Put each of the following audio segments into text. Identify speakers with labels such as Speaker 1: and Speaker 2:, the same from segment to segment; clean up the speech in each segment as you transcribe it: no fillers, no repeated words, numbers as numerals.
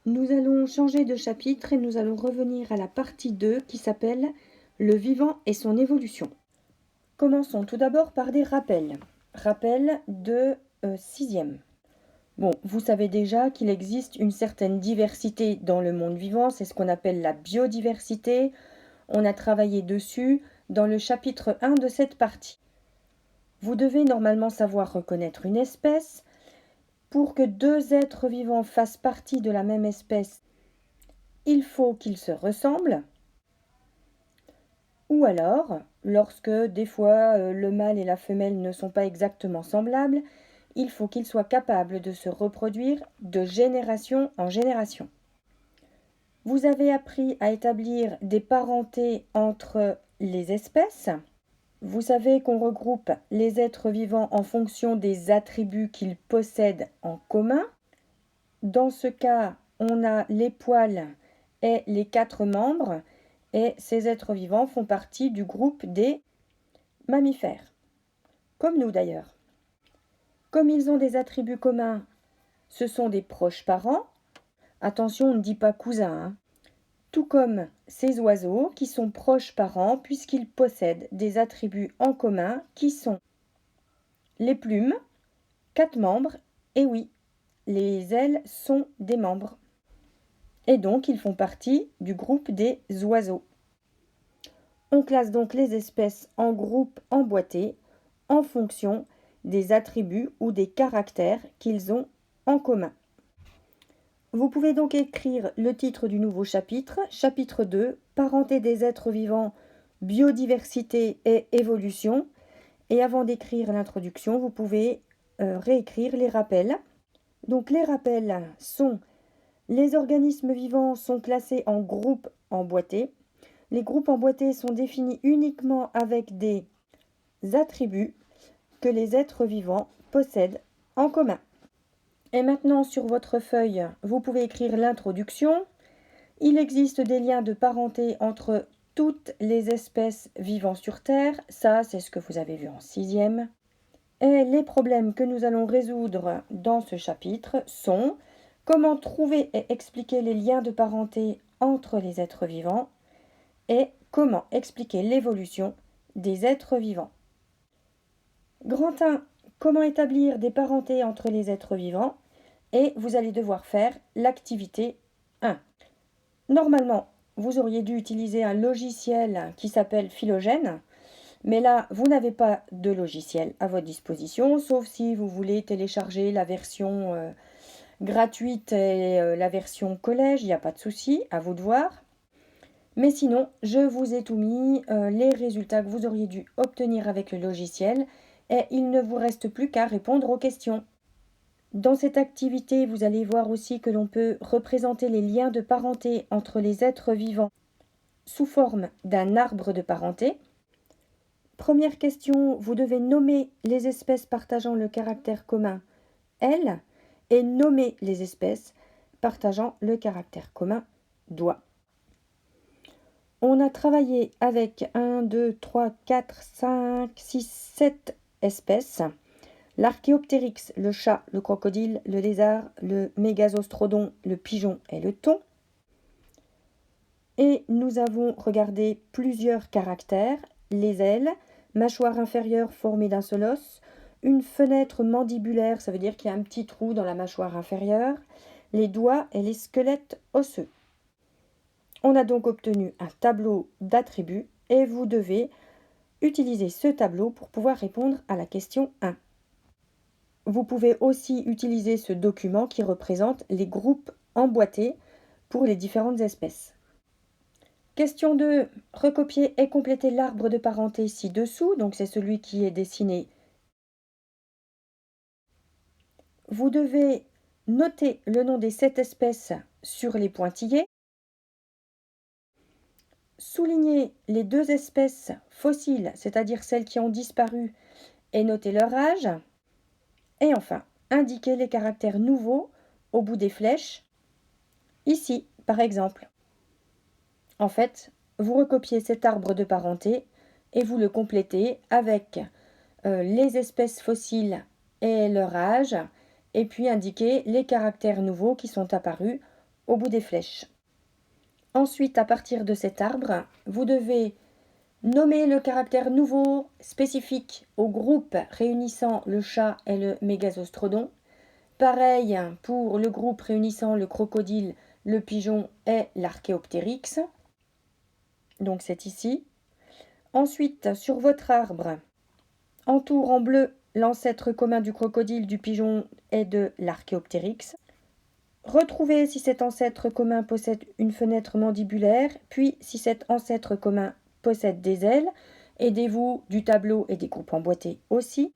Speaker 1: Nous allons changer de chapitre et nous allons revenir à la partie 2 qui s'appelle Le vivant et son évolution. Commençons tout d'abord par des rappels. Rappel de 6e. Bon, vous savez déjà qu'il existe une certaine diversité dans le monde vivant, c'est ce qu'on appelle la biodiversité. On a travaillé dessus dans le chapitre 1 de cette partie. Vous devez normalement savoir reconnaître une espèce. Pour que deux êtres vivants fassent partie de la même espèce, il faut qu'ils se ressemblent. Ou alors, lorsque des fois le mâle et la femelle ne sont pas exactement semblables, il faut qu'ils soient capables de se reproduire de génération en génération. Vous avez appris à établir des parentés entre les espèces. Vous savez qu'on regroupe les êtres vivants en fonction des attributs qu'ils possèdent en commun. Dans ce cas, on a les poils et les 4 membres, et ces êtres vivants font partie du groupe des mammifères, comme nous d'ailleurs. Comme ils ont des attributs communs, ce sont des proches parents. Attention, on ne dit pas cousins, hein. Tout comme ces oiseaux qui sont proches parents puisqu'ils possèdent des attributs en commun qui sont les plumes, 4 membres, et oui, les ailes sont des membres. Et donc, ils font partie du groupe des oiseaux. On classe donc les espèces en groupes emboîtés en fonction des attributs ou des caractères qu'ils ont en commun. Vous pouvez donc écrire le titre du nouveau chapitre, chapitre 2, parenté des êtres vivants, biodiversité et évolution. Et avant d'écrire l'introduction, vous pouvez réécrire les rappels. Donc les rappels sont: les organismes vivants sont classés en groupes emboîtés. Les groupes emboîtés sont définis uniquement avec des attributs que les êtres vivants possèdent en commun. Et maintenant, sur votre feuille, vous pouvez écrire l'introduction. Il existe des liens de parenté entre toutes les espèces vivant sur Terre. Ça, c'est ce que vous avez vu en 6e. Et les problèmes que nous allons résoudre dans ce chapitre sont: comment trouver et expliquer les liens de parenté entre les êtres vivants et comment expliquer l'évolution des êtres vivants. Grand 1, comment établir des parentés entre les êtres vivants, et vous allez devoir faire l'activité 1. Normalement, vous auriez dû utiliser un logiciel qui s'appelle Phylogène, mais là, vous n'avez pas de logiciel à votre disposition, sauf si vous voulez télécharger la version gratuite et la version collège, il n'y a pas de souci, à vous de voir. Mais sinon, je vous ai tout mis, les résultats que vous auriez dû obtenir avec le logiciel, et il ne vous reste plus qu'à répondre aux questions. Dans cette activité, vous allez voir aussi que l'on peut représenter les liens de parenté entre les êtres vivants sous forme d'un arbre de parenté. Première question, vous devez nommer les espèces partageant le caractère commun elle et nommer les espèces partageant le caractère commun doigt. On a travaillé avec 1, 2, 3, 4, 5, 6, 7 espèces. L'archéoptérix, le chat, le crocodile, le lézard, le mégazostrodon, le pigeon et le thon. Et nous avons regardé plusieurs caractères: les ailes, mâchoire inférieure formée d'un seul os, une fenêtre mandibulaire, ça veut dire qu'il y a un petit trou dans la mâchoire inférieure, les doigts et les squelettes osseux. On a donc obtenu un tableau d'attributs et vous devez utiliser ce tableau pour pouvoir répondre à la question 1. Vous pouvez aussi utiliser ce document qui représente les groupes emboîtés pour les différentes espèces. Question 2. Recopier et compléter l'arbre de parenté ci-dessous, donc c'est celui qui est dessiné. Vous devez noter le nom des 7 espèces sur les pointillés. Souligner les 2 espèces fossiles, c'est-à-dire celles qui ont disparu, et noter leur âge. Et enfin, indiquer les caractères nouveaux au bout des flèches, ici par exemple. En fait, vous recopiez cet arbre de parenté et vous le complétez avec les espèces fossiles et leur âge, et puis indiquer les caractères nouveaux qui sont apparus au bout des flèches. Ensuite, à partir de cet arbre, vous devez nommer le caractère nouveau spécifique au groupe réunissant le chat et le Mégazostrodon. Pareil pour le groupe réunissant le crocodile, le pigeon et l'Archéoptérix. Donc c'est ici. Ensuite, sur votre arbre, entoure en bleu l'ancêtre commun du crocodile, du pigeon et de l'Archéoptérix. Retrouvez si cet ancêtre commun possède une fenêtre mandibulaire, puis si cet ancêtre commun possède des ailes. Aidez-vous du tableau et des groupes emboîtés aussi.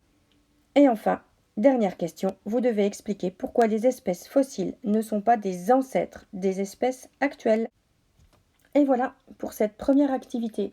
Speaker 1: Et enfin, dernière question, vous devez expliquer pourquoi les espèces fossiles ne sont pas des ancêtres des espèces actuelles. Et voilà pour cette première activité.